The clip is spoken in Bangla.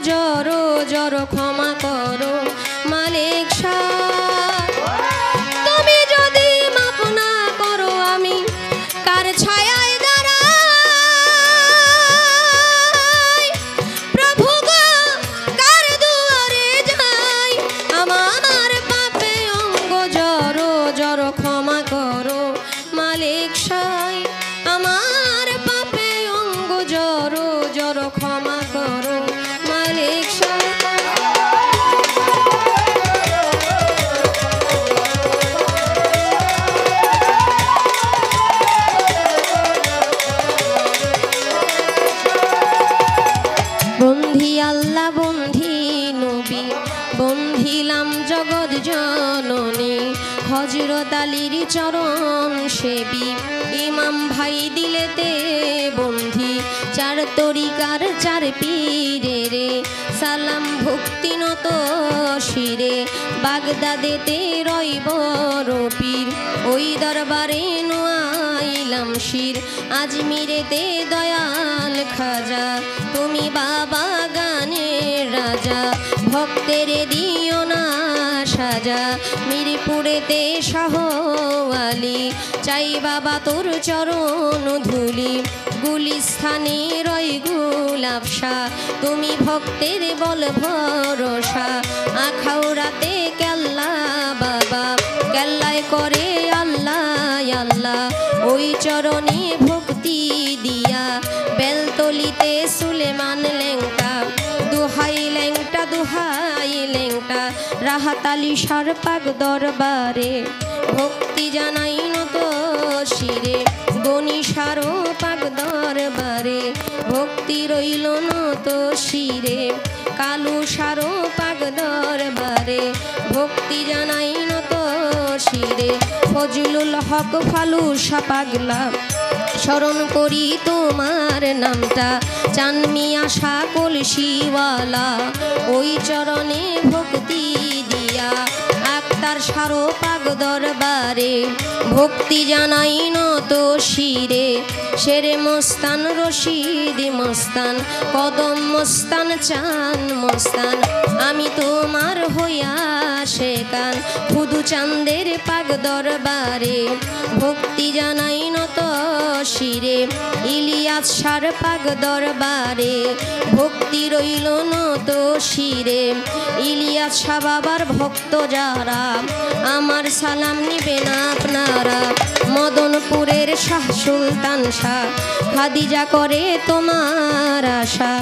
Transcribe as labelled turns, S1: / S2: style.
S1: জড়ো জড়ো ক্ষমা করো মালিক শাহ। তুমি যদি মাপ না করো আমি কার ছায়ায় দাঁড়াই, প্রভু গো কার দুয়ারে যাই, আমার পাপে অঙ্গ জড়ো জড়ো ক্ষমা করো মালিক শাহ। আমার পাপে অঙ্গ জড়ো জড়ো ক্ষমা করো মালিক শাহ। বন্ধি আল্লাহ বন্ধি নবী বন্ধিলাম জগৎ জননী, হযরত আলীর চরণ সেবী ইমাম ভাই দিলেতে বন্ধি, চার তরিকার চার পীরে রে সালাম ভক্তি নত শিরে, বাগদাদেতে রয় বড় পীর ওই দরবারে নোয়াইলাম শির, আজমিরেতে দয়াল খাজা তুমি বাবা গানের রাজা, ভক্তের দিও না সাজা, মিরপুরেতে শাহ আলী চাই বাবা তোর চরণ ধুলি, গুলিস্থানে রয় গোলাপ শাহ তুমি ভক্তের বল ভরসা, আখাউড়াতে কেল্লা বাবা কেল্লায় করে আল্লাহ আল্লাহ, ওই চরণে ভক্তি দিয়া বেলতলিতে সুলেমান লেংটা, দুহাই লেংটা দুহাই লেংটা, রাহাত আলী শার পাক দরবারে ভক্তি জানাই নত শিরে, গনি সারো পাক দরবারে ভক্তি রইল নত শিরে, কালু সারো পাক দরবারে ভক্তি জানাই নত শিরে, ফজলুল হক ফালুসা পাগলা স্মরণ করি তোমার নামটা, চানমিয়া শাহ কলসিওয়ালা ওই চরণে ভক্তি দিয়া, আক্তার সারো পাক দরবারে ভক্তি জানাই নত শিরে, শেরে মস্তান রশিদ মস্তান কদম মস্তান চান মস্তান, আমি তোমার হইয়া শেখান, খুদু চাঁদের পাক দরবারে ভক্তি জানাই নত শিরে, ইলিয়াস শার পাক দরবারে ভক্তি রইল নত শিরে, ইলিয়াস শাহ বাবার ভক্ত যারা আমার সালাম নিবেন আপনারা, মদনপুরের শাহ সুলতান শাহ খাদিজা করে তোমার আশা।